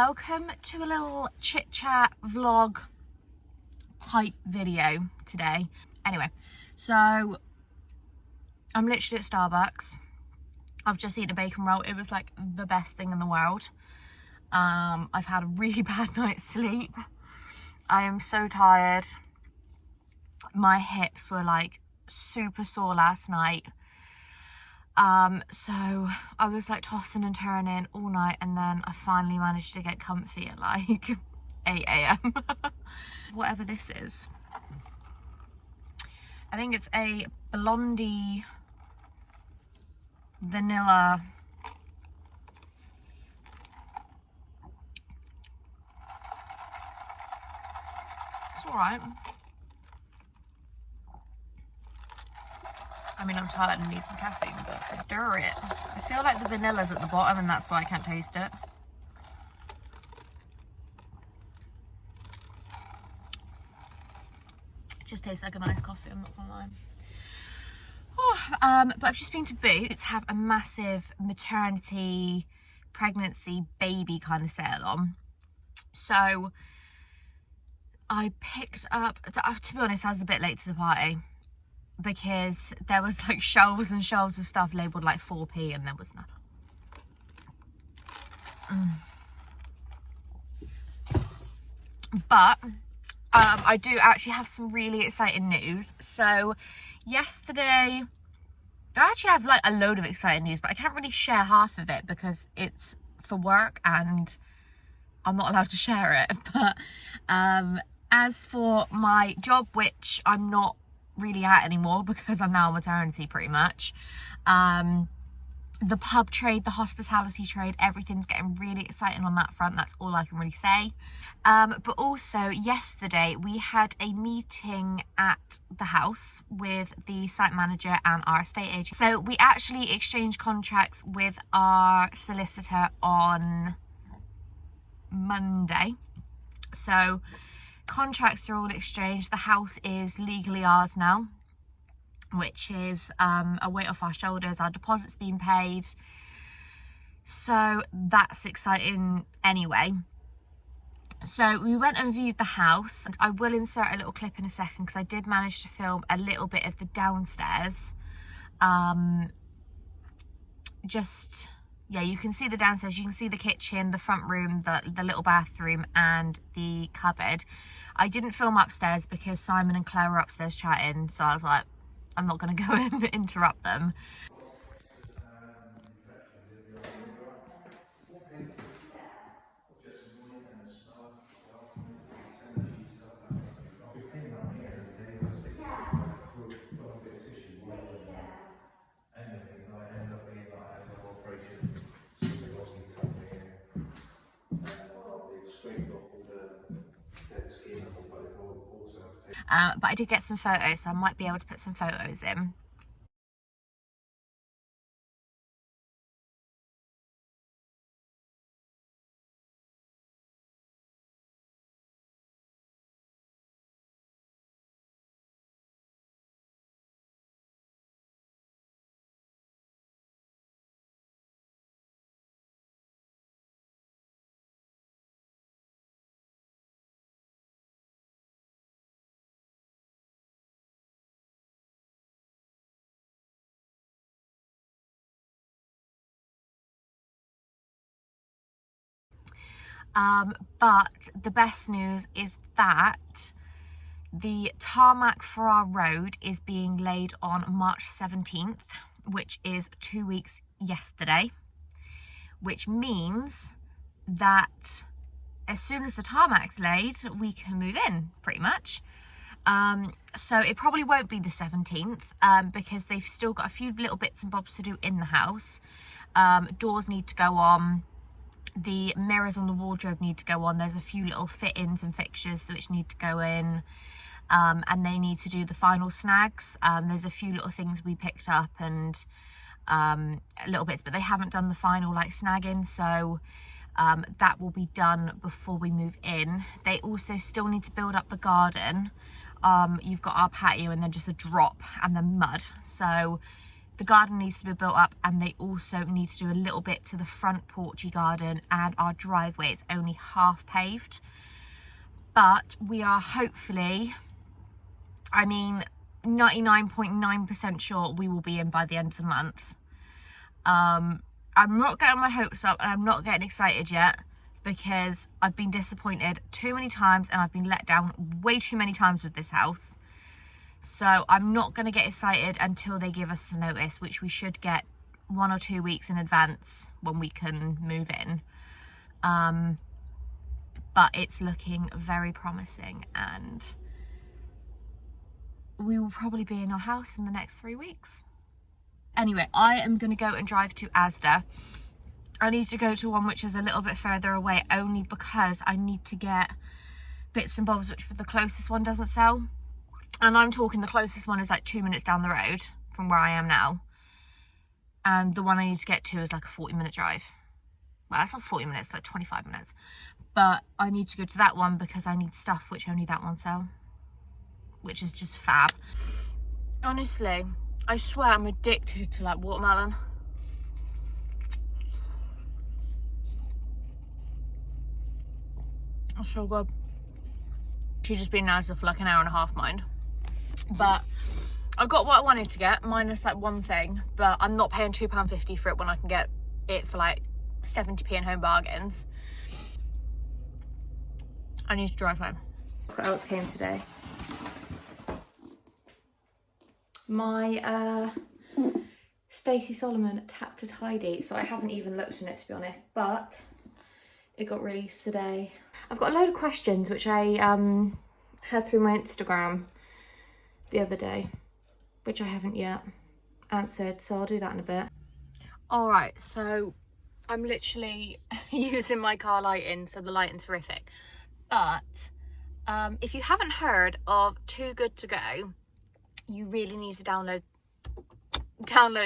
welcome to a little chit chat vlog type video today. Anyway, so I'm literally at Starbucks. I've just eaten a bacon roll. It was like the best thing in the world. I've had a really bad night's sleep. I am so tired. My hips were like super sore last night. So I was like tossing and turning all night, and then I finally managed to get comfy at like 8 a.m. Whatever this is. I think it's a blondie vanilla it's alright. I mean, I'm tired and need some caffeine, but I stir it. I feel like the vanilla's at the bottom and that's why I can't taste it. It just tastes like a nice coffee, I'm not gonna lie. But I've just been to Boots, have a massive maternity, pregnancy, baby kind of sale on. So I picked up, to be honest, I was a bit late to the party because there was like shelves and shelves of stuff labelled like 4p and there was none. But I do actually have some really exciting news. So yesterday, I actually have like a load of exciting news, but I can't really share half of it because it's for work and I'm not allowed to share it. But as for my job, which I'm not really at anymore because I'm now on maternity pretty much, the pub trade, the hospitality trade, everything's getting really exciting on that front. That's all I can really say. But also yesterday we had a meeting at the house with the site manager and our estate agent. So we actually exchanged contracts with our solicitor on Monday. So contracts are all exchanged. The house is legally ours now, which is a weight off our shoulders. Our deposit's been paid, so that's exciting anyway. So we went and viewed the house, and I will insert a little clip in a second because I did manage to film a little bit of the downstairs. Yeah, you can see the downstairs, you can see the kitchen, the front room, the little bathroom and the cupboard. I didn't film upstairs because Simon and Claire were upstairs chatting, so I was like, I'm not going to go and interrupt them. But I did get some photos, so I might be able to put some photos in. But the best news is that the tarmac for our road is being laid on March 17th, which is 2 weeks yesterday, which means that as soon as the tarmac's laid, we can move in pretty much. So it probably won't be the 17th because they've still got a few little bits and bobs to do in the house. Doors need to go on. The mirrors on the wardrobe need to go on. There's a few little fit-ins and fixtures which need to go in, and they need to do the final snags. There's a few little things we picked up and little bits, but they haven't done the final like snagging, so that will be done before we move in. They also still need to build up the garden. You've got our patio and then just a drop and then mud, so the garden needs to be built up, and they also need to do a little bit to the front porchy garden, and our driveway is only half paved. But we are hopefully, I mean, 99.9% sure we will be in by the end of the month. I'm not getting my hopes up and I'm not getting excited yet, because I've been disappointed too many times and I've been let down way too many times with this house. So I'm not going to get excited until they give us the notice, which we should get 1 or 2 weeks in advance when we can move in. But it's looking very promising, and we will probably be in our house in the next 3 weeks. Anyway, I am going to go and drive to Asda. I need to go to one which is a little bit further away, only because I need to get bits and bobs which the closest one doesn't sell. And I'm talking the closest one is like 2 minutes down the road from where I am now. And the one I need to get to is like a 40-minute drive. Well, that's not 40 minutes, like 25 minutes. But I need to go to that one because I need stuff which only that one sells, which is just fab. Honestly, I swear I'm addicted to like watermelon. It's so good. She's just been nice for like an hour and a half, mind. But I got what I wanted to get, minus like one thing. But I'm not paying £2.50 for it when I can get it for like 70p in Home Bargains. I need to drive home. What else came today? My Stacey Solomon Tap to Tidy. So I haven't even looked in it, to be honest, but it got released today. I've got a load of questions which I had through my Instagram the other day, which I haven't yet answered, so I'll do that in a bit. Alright, so I'm literally using my car lighting, so the lighting's horrific. But if you haven't heard of Too Good To Go, you really need to download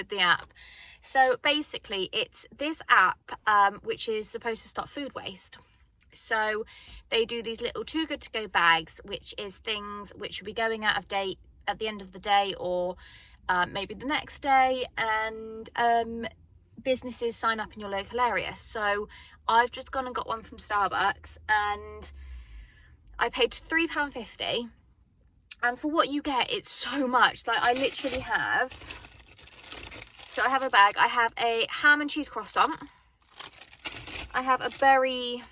the app. So basically it's this app which is supposed to stop food waste. So they do these little Too Good To Go bags, which is things which will be going out of date at the end of the day, or maybe the next day, and businesses sign up in your local area. So I've just gone and got one from Starbucks, and I paid £3.50, and for what you get, it's so much. Like, I literally have, so I have a bag, I have a ham and cheese croissant, I have a berry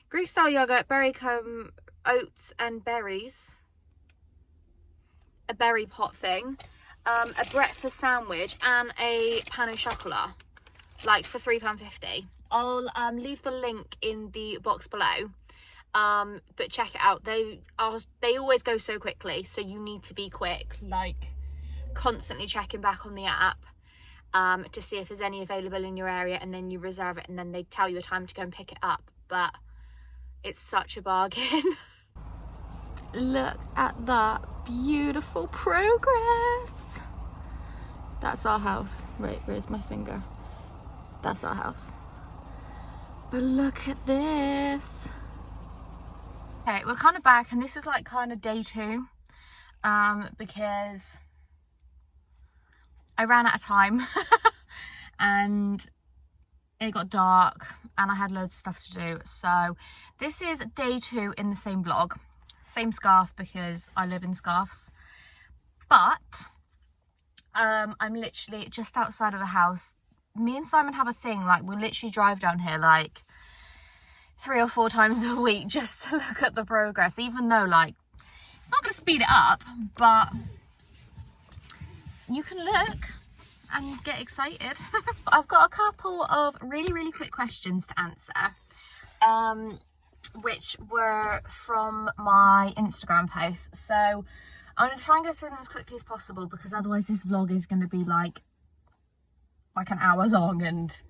Greek style yogurt, berry comb, oats and berries, a berry pot thing, a breakfast sandwich, and a pan au chocolat, like for £3.50. I'll leave the link in the box below, but check it out. They always go so quickly, so you need to be quick, like constantly checking back on the app to see if there's any available in your area, and then you reserve it, and then they tell you a time to go and pick it up. But it's such a bargain. Look at that beautiful progress. That's our house. Right, where's my finger? That's our house. But look at this. Okay, we're kind of back, and this is like kind of day 2, because I ran out of time and it got dark and I had loads of stuff to do. So this is day 2 in the same vlog. Same scarf because I live in scarves. But I'm literally just outside of the house. Me and Simon have a thing, like we literally drive down here like 3 or 4 times a week just to look at the progress, even though like it's not going to speed it up, but you can look and get excited. I've got a couple of really quick questions to answer, which were from my Instagram post. So I'm going to try and go through them as quickly as possible, because otherwise this vlog is going to be like an hour long, and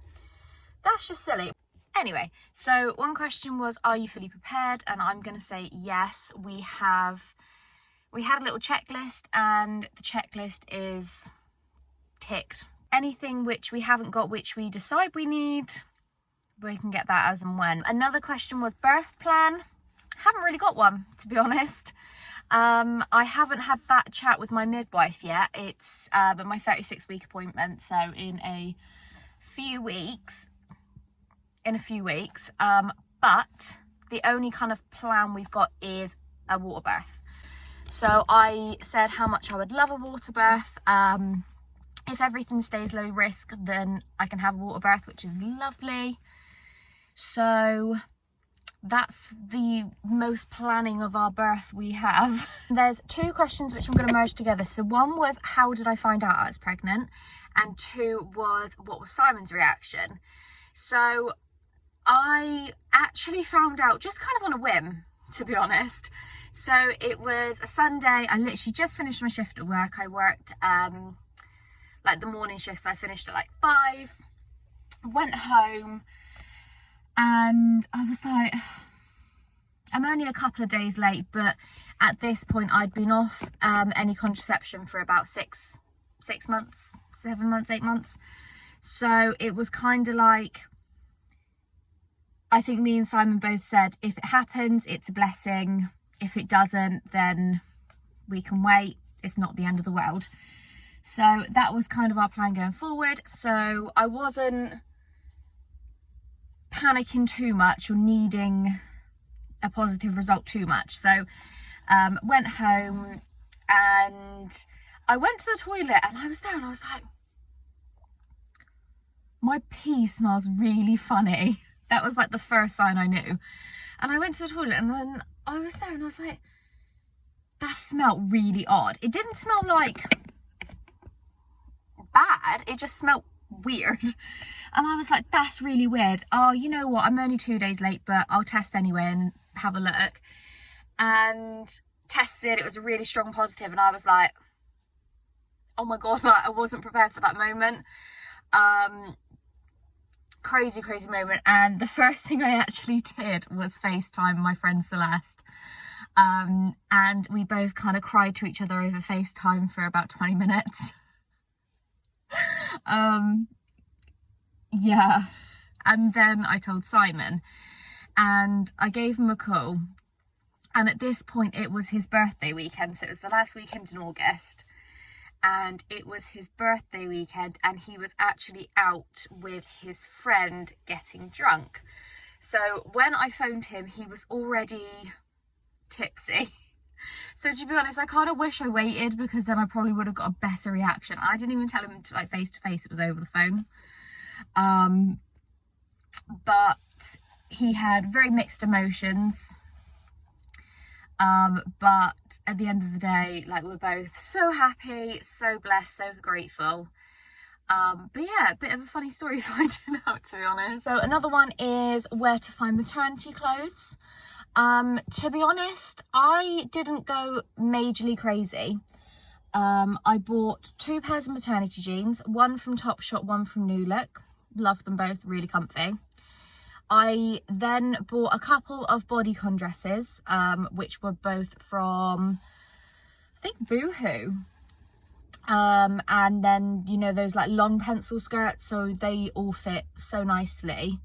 that's just silly. Anyway, so one question was, are you fully prepared? And I'm going to say yes. We had a little checklist, and the checklist is ticked. Anything which we haven't got, which we decide we need, we can get that as and when. Another question was birth plan. Haven't really got one, to be honest. I haven't had that chat with my midwife yet. It's my 36-week appointment, so in a few weeks. But the only kind of plan we've got is a water birth. So I said how much I would love a water birth. If everything stays low risk, then I can have a water birth, which is lovely. So that's the most planning of our birth we have. There's 2 questions which I'm going to merge together. So one was, how did I find out I was pregnant? And 2 was, what was Simon's reaction? So I actually found out just kind of on a whim, to be honest. So it was a Sunday. I literally just finished my shift at work. I worked like the morning shifts. I finished at like 5, went home, and I was like, I'm only a couple of days late, but at this point I'd been off any contraception for about 6 months, 7 months, 8 months. So it was kind of like, I think me and Simon both said, if it happens, it's a blessing. If it doesn't, then we can wait. It's not the end of the world. So that was kind of our plan going forward. So I wasn't panicking too much or needing a positive result too much. So went home and I went to the toilet, and I was there and I was like, my pee smells really funny. That was like the first sign I knew. And I went to the toilet, and then I was there and I was like, that smelled really odd. It didn't smell like bad, it just smelled weird. And I was like, that's really weird. Oh, you know what, I'm only 2 days late, but I'll test anyway and have a look. And tested, it was a really strong positive, and I was like, oh my god, like, I wasn't prepared for that moment. Crazy moment. And the first thing I actually did was FaceTime my friend Celeste, and we both kind of cried to each other over FaceTime for about 20 minutes. Yeah, and then I told Simon, and I gave him a call, and at this point it was his birthday weekend, so it was the last weekend in August. And it was his birthday weekend, and he was actually out with his friend getting drunk. So when I phoned him, he was already tipsy. So to be honest, I kind of wish I waited, because then I probably would have got a better reaction. I didn't even tell him to, like, face to face, it was over the phone. But he had very mixed emotions. But at the end of the day, like, we're both so happy, so blessed, so grateful. But yeah, a bit of a funny story finding out, to be honest. So another one is where to find maternity clothes. To be honest, I didn't go majorly crazy. I bought 2 pairs of maternity jeans, one from Topshop, one from New Look. Love them both, really comfy. I then bought a couple of bodycon dresses, which were both from, I think, Boohoo. And then, you know, those like long pencil skirts, so they all fit so nicely.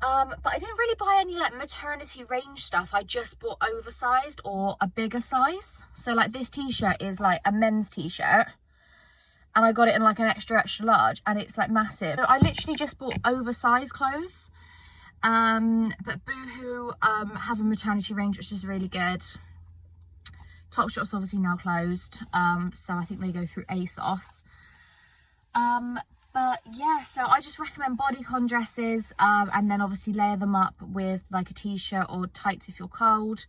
But I didn't really buy any like maternity range stuff. I just bought oversized or a bigger size. So like this t-shirt is like a men's t-shirt, and I got it in like an extra large, and it's like massive. So I literally just bought oversized clothes. But Boohoo have a maternity range which is really good. Topshop's obviously now closed, so I think they go through ASOS. But yeah, so I just recommend bodycon dresses, and then obviously layer them up with like a t-shirt or tights if you're cold.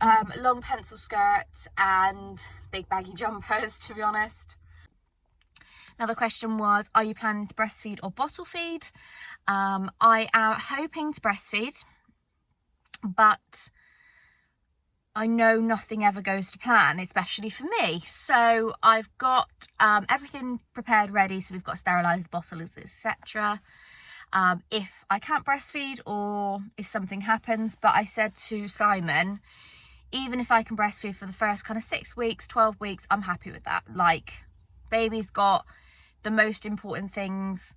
Long pencil skirts and big baggy jumpers, to be honest. Another question was, are you planning to breastfeed or bottle feed? I am hoping to breastfeed, but I know nothing ever goes to plan, especially for me. So I've got everything prepared, ready. So we've got sterilised bottles, etc. If I can't breastfeed or if something happens, but I said to Simon, even if I can breastfeed for the first kind of 6 weeks, 12 weeks, I'm happy with that. Like, baby's got the most important things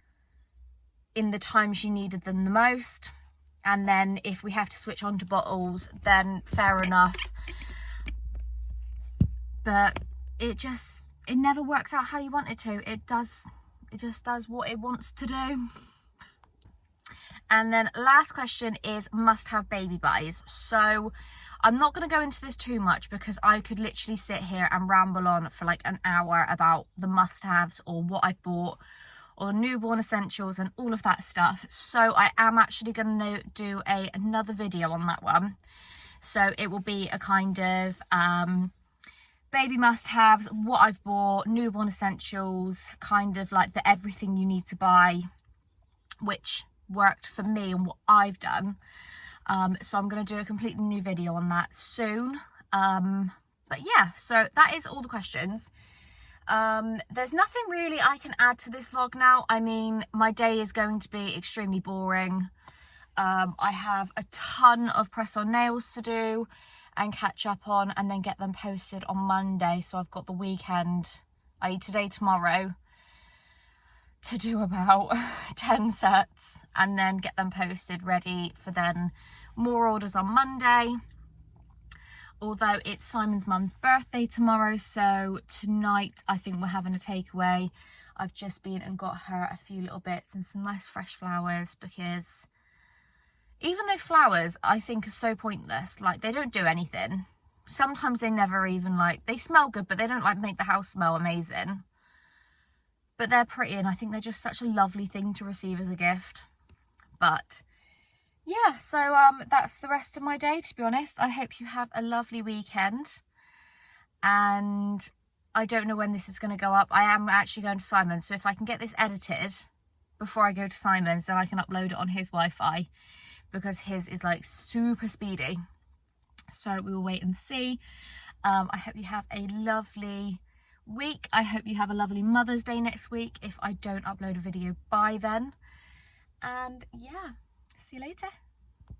in the time she needed them the most, and then if we have to switch on to bottles, then fair enough. but it never works out how you want it to. It just does what it wants to do. And then last question is must-have baby buys. So I'm not going to go into this too much because I could literally sit here and ramble on for like an hour about the must-haves or what I've bought or the newborn essentials and all of that stuff. So I am actually going to do another video on that one. So it will be a kind of baby must-haves, what I've bought, newborn essentials, kind of like the everything you need to buy, which worked for me and what I've done. So I'm going to do a completely new video on that soon. But yeah, so that is all the questions. There's nothing really I can add to this vlog now. I mean, my day is going to be extremely boring. I have a ton of press-on nails to do and catch up on, and then get them posted on Monday. So I've got the weekend, i.e. today, tomorrow, to do about 10 sets and then get them posted ready for then more orders on Monday. Although it's Simon's mum's birthday tomorrow, so tonight I think we're having a takeaway. I've just been and got her a few little bits and some nice fresh flowers, because even though flowers I think are so pointless, like they don't do anything. Sometimes they never even they smell good, but they don't make the house smell amazing. But they're pretty, and I think they're just such a lovely thing to receive as a gift. But yeah, so that's the rest of my day, to be honest. I hope you have a lovely weekend. And I don't know when this is going to go up. I am actually going to Simon's, so if I can get this edited before I go to Simon's, then I can upload it on his Wi-Fi, because his is super speedy. So we will wait and see. I hope you have a lovely week. I hope you have a lovely Mother's Day next week if I don't upload a video by then. And yeah, see you later.